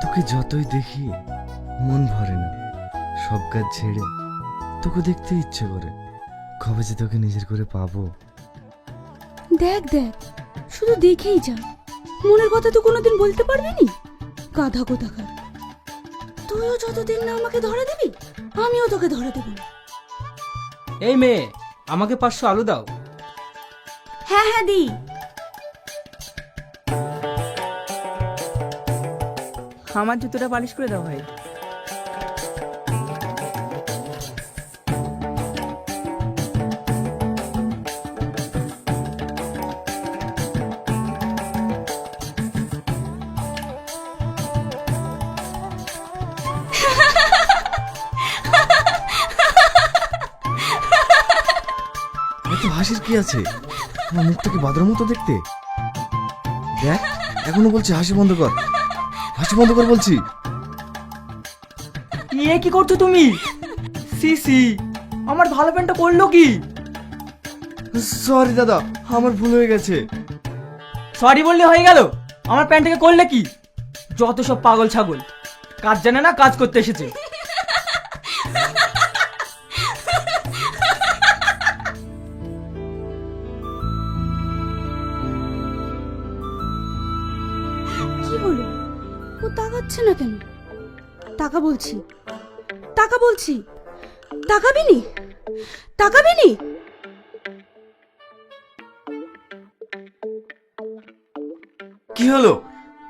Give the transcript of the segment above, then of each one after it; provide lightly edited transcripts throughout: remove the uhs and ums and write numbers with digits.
তোকে যতই দেখি মন ভরে না, সব কাজ ছেড়ে তোকে দেখতে ইচ্ছে করে। কবে যে তোকে নিজের করে পাবো। দেখ দেখ, শুধু দেখেই যা, মনের কথা তো কোনোদিন বলতে পারবি নি, গাধা কোথাকার। তুইও যতদিন না আমাকে ধরে দিবি, আমিও তোকে ধরে দেব না। এই মেয়ে, আমাকে 500 আলু দাও। হ্যাঁ হ্যাঁ দি। আমার জুতোটা পালিশ করে দাও ভাই। এত হাসির কি আছে? আমার মুখটাকে বাদরের মতো দেখতে। দেখ, এখনো বলছি হাসি বন্ধ কর, হাসি বন্ধ কর বলছি। এ কি করছো তুমি? সি আমার ভালো প্যান্টটা করলো কি? সরি দাদা, আমার ভুল হয়ে গেছে। সরি বললে হয়ে গেল? আমার প্যান্টটাকে করলে কি? যত সব পাগল ছাগল, কাজ জানে না, কাজ করতে এসেছে। কি হলো? ও তাকাচ্ছে না কেন? টাকা বলছি, টাকা বলছি, তাকাবি নি, তাকাবি নি। কি হলো?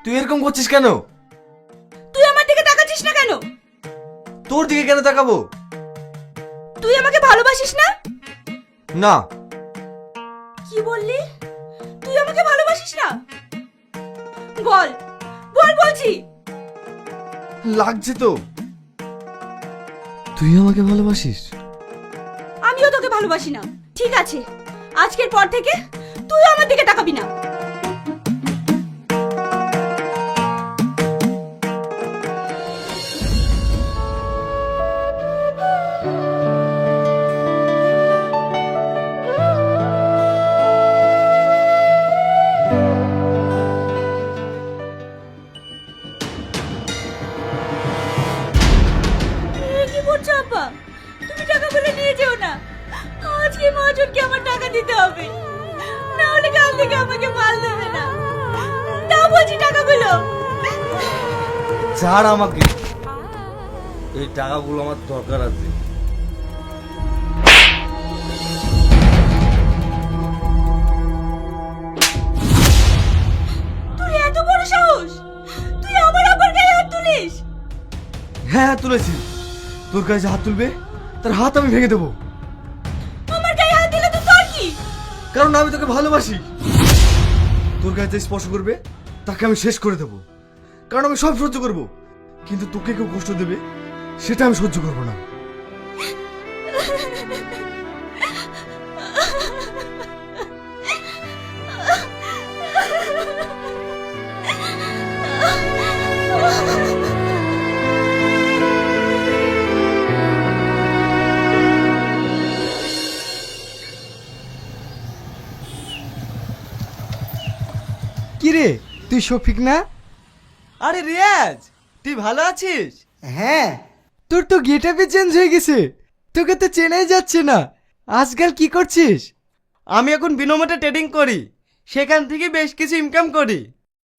তুই এরকম করছিস কেন? তুই আমার দিকে তাকাচ্ছিস না কেন? তোর দিকে কেন তাকাবো? তুই আমাকে ভালোবাসিস না? না। কি বললি? তুই আমাকে ভালোবাসিস না? বল বল বলছি। লাগছে তো। তুই আমাকে ভালোবাসিস? আমিও তোকে ভালোবাসি না। ঠিক আছে, আজকের পর থেকে তুই আমার দিকে তাকাবি না। কি করছো আব্বা? তুমি টাকাগুলো নিয়ে যেও না। আজকে মহাজনকে আমার টাকা দিতে হবে, না হলে কাল থেকে আমাকে মাল দেবে না। দাও বলছি টাকাগুলো। ছাড় আমাকে, এই টাকাগুলো আমার দরকার আছে। তুই এত বড় সাহস, তুই আমার আব্বার গায়ে হাত তুলিস? হ্যাঁ তুলেছি। তোর কাছে হাত তুলবে, তার হাত আমি ভেঙে দেবো। আমার গায়ে হাত দিলে তো তোর কি? কারণ আমি তোকে ভালোবাসি। তোর কাছে স্পর্শ করবে তাকে আমি শেষ করে দেবো। কারণ আমি সব সহ্য করব, কিন্তু তোকে কেউ কষ্ট দেবে সেটা আমি সহ্য করবো না। কিরে, তুই শফিক না? আরে রিয়াজ, তুই ভালো আছিস? হ্যাঁ, তোর তো গেটআপই চেঞ্জ হয়ে গেছে, তোকে তো চেনাই যাচ্ছে না। আজকাল কি করছিস? আমি এখন বিনোমোতে ট্রেডিং করি, সেখান থেকে বেশ কিছু ইনকাম করি।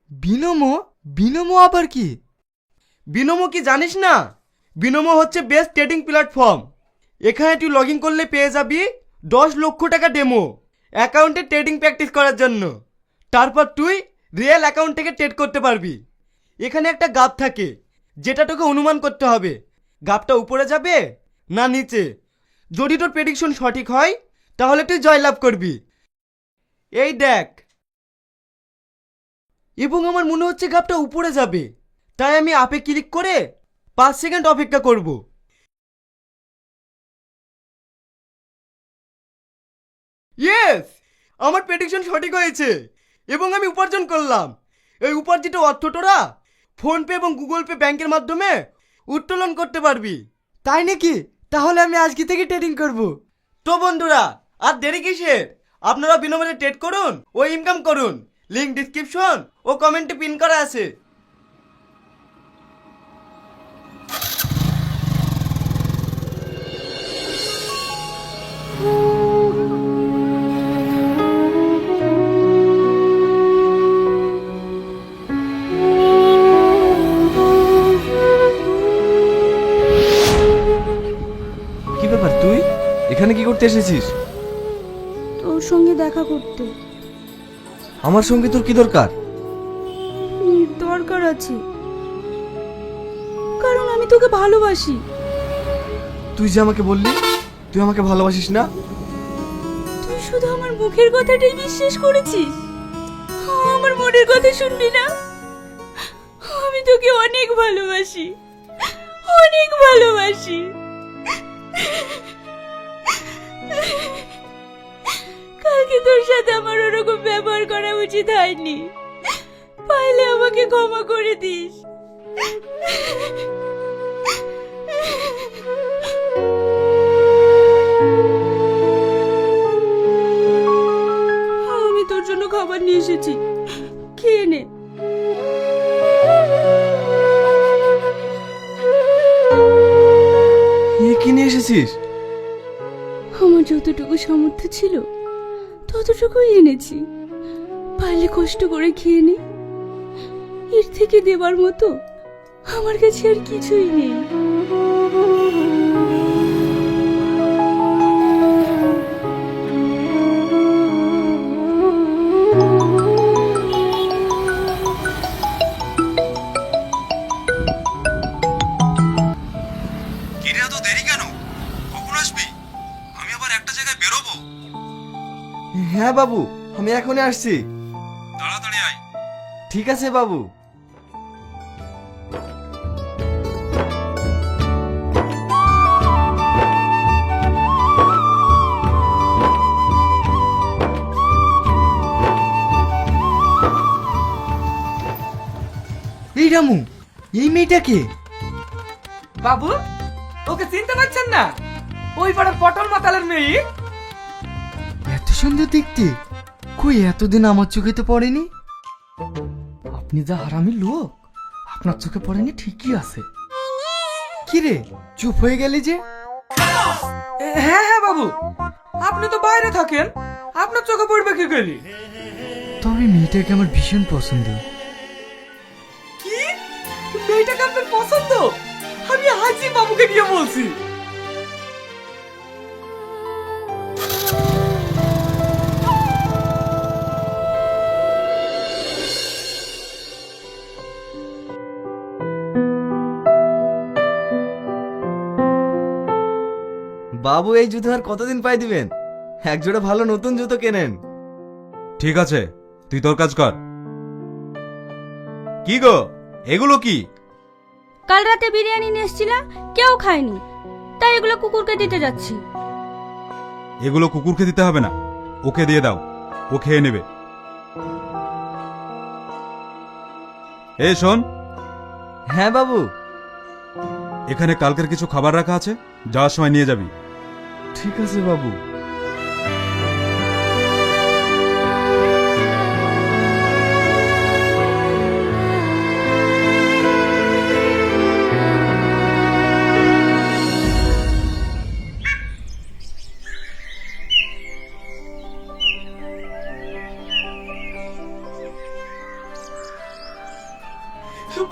বিনোমো? বিনোমো আবার কি? বিনোমো কি জানিস না? বিনোমো হচ্ছে বেস্ট ট্রেডিং প্ল্যাটফর্ম। এখানে তুই লগ ইন করলে পেয়ে যাবি 10 লক্ষ টাকা ডেমো অ্যাকাউন্টে ট্রেডিং প্র্যাকটিস করার জন্য। তারপর তুই রিয়েল অ্যাকাউন্ট থেকে ট্রেড করতে পারবি। এখানে একটা গাপ থাকে, যেটা তোকে অনুমান করতে হবে গাপটা উপরে যাবে না নিচে। যদি তোর প্রেডিকশন সঠিক হয় তাহলে তুই জয়লাভ করবি। এই দেখ, এবং আমার মনে হচ্ছে গাপটা উপরে যাবে, তাই আমি আপে ক্লিক করে 5 সেকেন্ড অপেক্ষা করব। ইয়েস, আমার প্রেডিকশন সঠিক হয়েছে এবং আমি উপার্জন করলাম। এই উপার্জিত অর্থ তোরা ফোনপে এবং গুগল পে ব্যাংকের মাধ্যমে উত্তোলন করতে পারবি। তাই নাকি? তাহলে আমি আজকে থেকে ট্রেডিং করব। তো বন্ধুরা, আর দেরি কিসের? আপনারা বিনামূল্যে ট্রেড করুন ও ইনকাম করুন। লিংক ডিসক্রিপশন ও কমেন্টে পিন করা আছে। কি ব্যাপার, তুই এখানে কি করতে এসেছিস? তোর সঙ্গে দেখা করতে। আমার সঙ্গে তোর কি দরকার? দরকার আছে, কারণ আমি তোকে ভালোবাসি। তুই যে আমাকে বললি তুই আমাকে ভালোবাসিস না। তুই শুধু আমার মুখের কথাটাই বিশ্বাস করেছিস, আমার মনের কথা শুনবি না? আমি তোকে অনেক ভালোবাসি, অনেক ভালোবাসি। কালকে তোর সাথে আমার ওরকম ব্যবহার করা উচিত হয়নি, পাইলে আমাকে ক্ষমা করে দিস। আমি তোর জন্য খাবার নিয়ে এসেছি, খেয়ে নে। কি নিয়ে এসেছিস? আমার যতটুকু সামর্থ্য ছিল ততটুকুই এনেছি, পারলে কষ্ট করে খেয়ে নে। এর থেকে দেবার মতো আমার কাছে আর কিছুই নেই। কিরে এত দেরি কেন? কখন আসবি? আমি আবার একটা জায়গায় বেরোবো। হ্যাঁ বাবু, আমি এখনই আসছি। তাড়াতাড়ি আয়। ঠিক আছে বাবু। এই রামু, এই মেয়েটাকে? বাবু, ওকে চিনতে পারছেন না? ওই পাড়ার পটল মাতালের মেয়ে। এত সুন্দর দেখতে, কই এতদিন আমার চোখে তো পড়েনি। আপনি যা হারামি লোক, আপনার চোখে পড়েনি ঠিকই আছে। কি রে, চুপ হয়ে গেলি যে? হ্যাঁ হ্যাঁ বাবু, আপনি তো বাইরে থাকেন, আপনার চোখে পড়বে কি করে? তবে মেয়েটাকে আমার ভীষণ পছন্দ। কি? মেয়েটাকে আপনার পছন্দ? আমি আজই বাবুকে গিয়ে বলছি। বাবু, এই জুতো আর কতদিন পাই দিবেন? একজোড়া ভালো নতুন জুতো কেনেন। ঠিক আছে, তুই তোর কাজ কর। কি গো, এগুলো কি? কাল রাতে বিরিয়ানি নিয়ে এসেছিলাম, কেউ খায়নি, তাই এগুলো কুকুরকে দিতে যাচ্ছি। এগুলো কুকুরকে দিতে হবে না, ওকে দিয়ে দাও, ও খেয়ে নেবে। এই শোন, হ্যাঁ বাবু। এখানে কালকের কিছু খাবার রাখা আছে, যাওয়ার সময় নিয়ে যাবি। ঠিক আছে বাবু।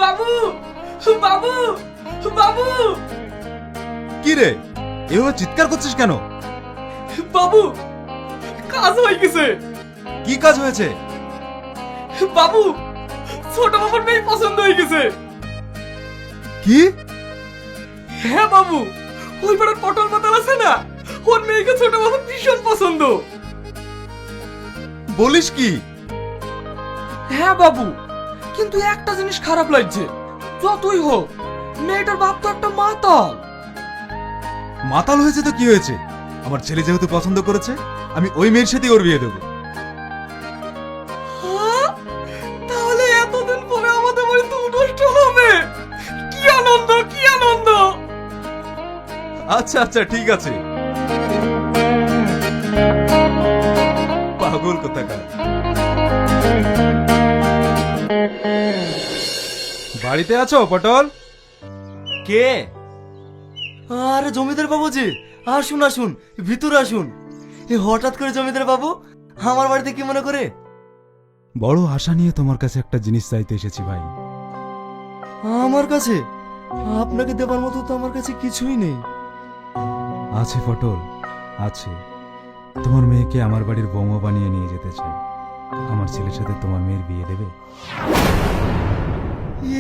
বাবু, বাবু, বাবু, কি রে, এভাবে চিৎকার করছিস কেন? বাবু, কাজ হয়ে গেছে। কি কাজ হয়েছে? বাবু, ছোট বাবুর মেয়ে পছন্দ হয়ে গেছে। কি? হ্যাঁ বাবু, ওই পাড়ার পটল মাতাল আছে না, ওর মেয়েকে ছোট বাবুর ভীষণ পছন্দ। বলিস কি? হ্যাঁ বাবু, কিন্তু একটা জিনিস খারাপ লাগছে, যতই হোক মেয়েটার বাপ তো একটা মাতাল। মাতাল হয়েছে তো কি হয়েছে? আমার ছেলে যেহেতু পছন্দ করেছে, আমি ওই মেয়ের সাথে ওর বিয়ে দেবো। হ্যাঁ? তাহলে এতদিন পরে আমাদের বাড়িতে অনুষ্ঠান হবে, কি আনন্দ, কি আনন্দ। আচ্ছা আচ্ছা, ঠিক আছে। ছাগল কোথাকার। বাড়িতে আছো পটল? কে? আরে জমিদার বাবু জি, আসুন আসুন, ভিতরে আসুন। হঠাৎ করে জমিদার বাবু আমার বাড়িতে কি মনে করে? বড় আশা নিয়ে তোমার কাছে একটা জিনিস চাইতে এসেছি ভাই। আমার কাছে? আপনাকে দেবার মতো তো আমার কাছে কিছুই নেই। আছে পটল, আছে। তোমার মেয়েকে আমার বাড়ির বৌমা বানিয়ে নিয়ে যেতে চাই। আমার ছেলের সাথে তোমার মেয়ের বিয়ে দেবে?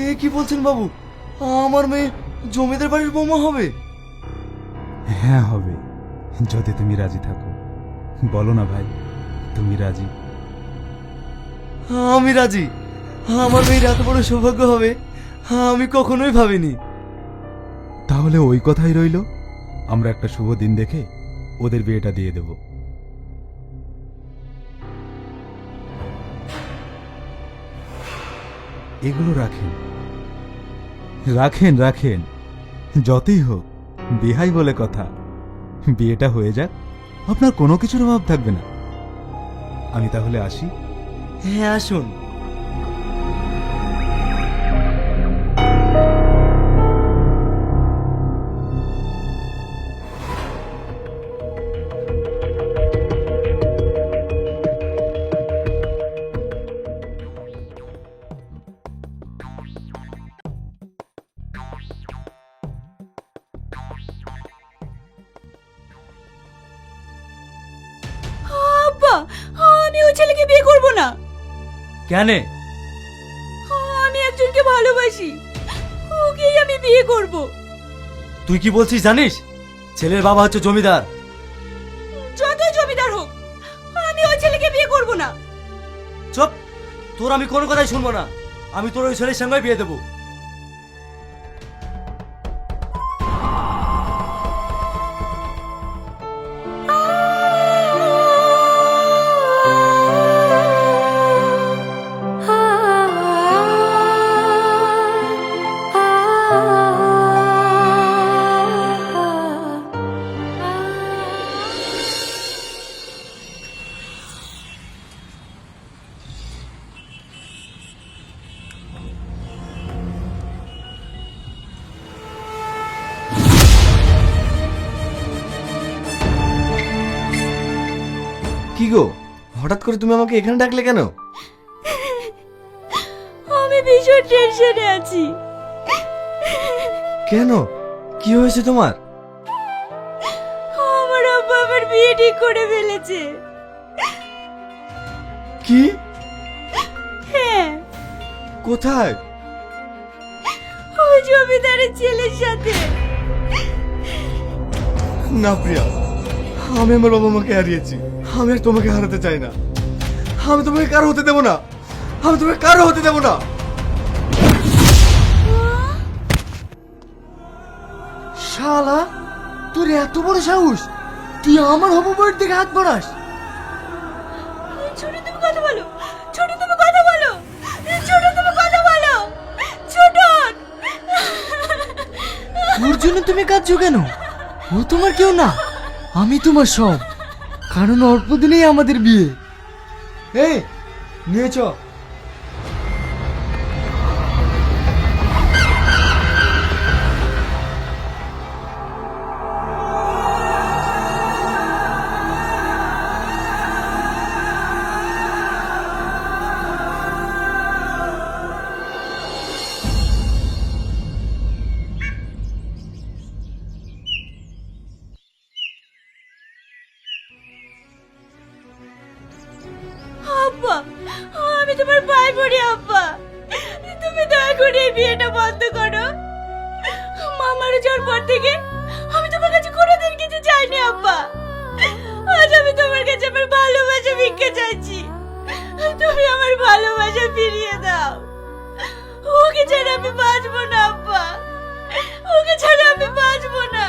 এ কি বলছেন বাবু, আমার মেয়ে জমিদার বাড়ির বৌমা হবে? হ্যাঁ হবে, যদি তুমি রাজি থাকো। বলো না ভাই, তুমি রাজি? আমি রাজি। আমার মেয়ের এত বড় সৌভাগ্য হবে আমি কখনোই ভাবিনি। তাহলে ওই কথাই রইল, আমরা একটা শুভ দিন দেখে ওদের বিয়েটা দিয়ে দেব। এগুলো রাখেন রাখেন রাখেন, যতই হোক বিহাই বলে কথা। বিয়েটা হয়ে যাক, আপনার কোনো কিছুর অভাব থাকবে না। আমি তাহলে আসি। হ্যাঁ আসুন। আব্বা, আমি ওই ছেলেকে বিয়ে করব না। কেন? আমি একজনকে ভালোবাসি, ওকেই আমি বিয়ে করব। তুই কি বলছিস জানিস? ছেলের বাবা হচ্ছে জমিদার। যতই জমিদার হোক, আমি ওই ছেলেকে বিয়ে করব না। চুপ, তোর আমি কোনো কথাই শুনবো না। আমি তোর ওই ছেলের সঙ্গে বিয়ে দেবো। কি গো, হঠাৎ করে তুমি আমাকে এখানে ডাকলে কেন? আমি ভীষণ টেনশনে আছি। কেন, কি হয়েছে তোমার? আমার আব্বা আমার বিয়ে ঠিক করে ফেলেছে। কি? হ্যাঁ, কোথায়? ওই জমিদারের ছেলের সাথে। না প্রিয়া, আমি আমার বাবা মাকে হারিয়েছি, আমি আর তোমাকে হারাতে চাই না। আমি তোমাকে কারো হতে দেবো না, আমি তোমাকে কারো হতে দেবো না। শালা, তোর এত বড় সাহস, তুই আমার হবু বউয়ের দিকে হাত বাড়াস? ছোট, তুমি কথা বলো। ছোট, তুমি কথা বলো। ছোট, তুমি কথা বলো। ছোট, ওর জন্য তুমি কাঁদছো কেন? ও তোমার কেউ না, আমি তোমার সব। কারণ অল্প দিনেই আমাদের বিয়ে। এই নিয়ে চ। আব্বা, আমি তোমার ভাই পড়ি। আব্বা, তুমি দয়া করে এই বিয়েটা বন্ধ করো। মামার যাওয়ার পর থেকে আমি তোমার কাছে কোনোদিন কিছু চাইনি। আব্বা, আজ আমি তোমার কাছে আমার ভালোবাসা ভিক্ষা চাইছি। তুমি আমার ভালোবাসা ফিরিয়ে দাও। ওকে ছাড়া আমি বাঁচবো না। আব্বা, ওকে ছাড়া আমি বাঁচবো না।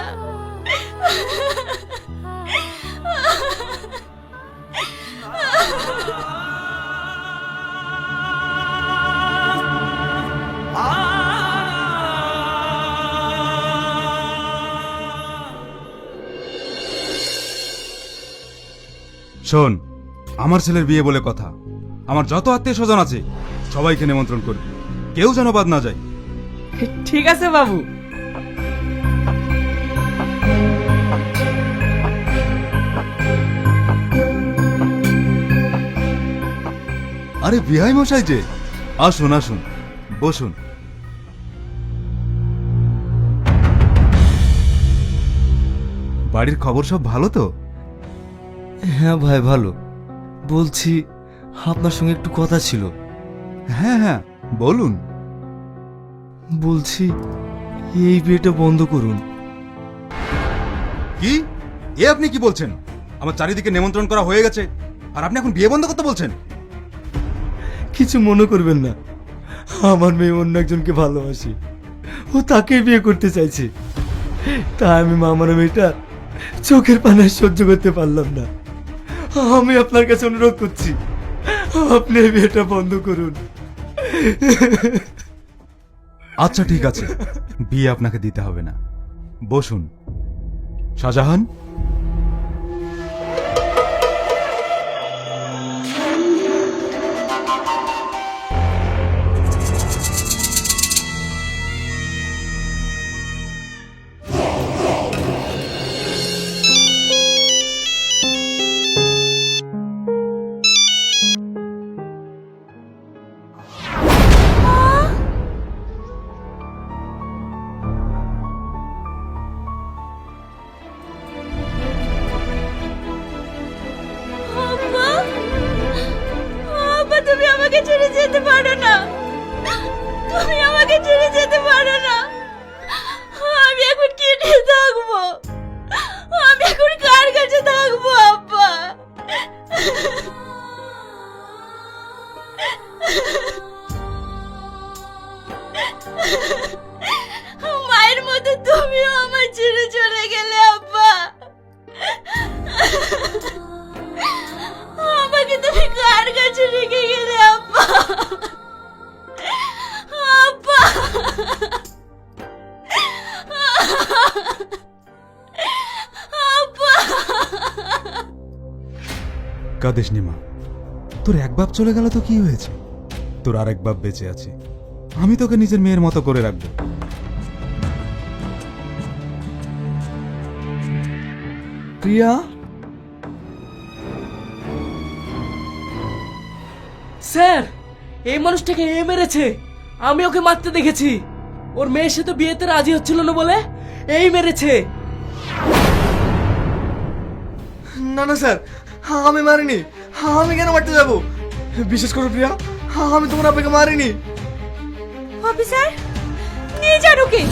শোন, আমার ছেলের বিয়ে বলে কথা, আমার যত আত্মীয় স্বজন আছে সবাইকে নিমন্ত্রণ করবি, কেউ যেন বাদ না যায়। ঠিক আছে বাবু। আরে বিহাই মশাই যে, আসুন আসুন, বসুন। বাড়ির খবর সব ভালো তো? হ্যাঁ ভাই ভালো। বলছি আপনার সঙ্গে একটু কথা ছিল। হ্যাঁ হ্যাঁ বলুন। বলছি এই বিয়েটা বন্ধ করুন। কি এ আপনি কি বলছেন? আমার চারিদিকে নিমন্ত্রণ করা হয়ে গেছে আর আপনি এখন বিয়ে বন্ধ করতে বলছেন? কিছু মনে করবেন না, আমার মেয়ে অন্য একজনকে ভালোবাসে, ও তাকেই বিয়ে করতে চাইছে। তাই আমি মামার মেয়েটা চোখের পানি সহ্য করতে পারলাম না। আমি আপনার কাছে অনুরোধ করছি, আপনি এই বিয়েটা বন্ধ করুন। আচ্ছা ঠিক আছে, বিয়ে আপনাকে দিতে হবে না, বসুন। শাহজাহান, আব্বা, আব্বা তুমি আমাকে ছেড়ে যেতে পারো না, তুমি আমাকে ছেড়ে যেতে পারো না। আমি এখন কি নিয়ে থাকবো? আমি এখন কার কাছে থাকবো আব্বা? মায়ের মতো তুমিও আমার ছেড়ে চলে গেলে আব্বা। আমাকে তুমি কার কাছে রেখে গেলে আব্বা? আব্বা, আব্বা। কাঁদিস নি মা, তোর এক বাপ চলে গেল তো কি হয়েছে, তোর আর এক বাপ বেঁচে আছে, আমি তোকে নিজের মেয়ের মতো করে রাখবো। প্রিয়া, স্যার এই মানুষটাকে এ মেরেছে, আমি ওকে মারতে দেখেছি। ওর মেয়ের সাথে বিয়েতে রাজি হচ্ছিল না বলে এই মেরেছে। না না স্যার, আমি মারিনি। আমি কেন মারতে যাব? বিশেষ করে প্রিয়া, আমি তোমার আপনাকে মারিনি। অফিসার, নিয়ে যান ওকে।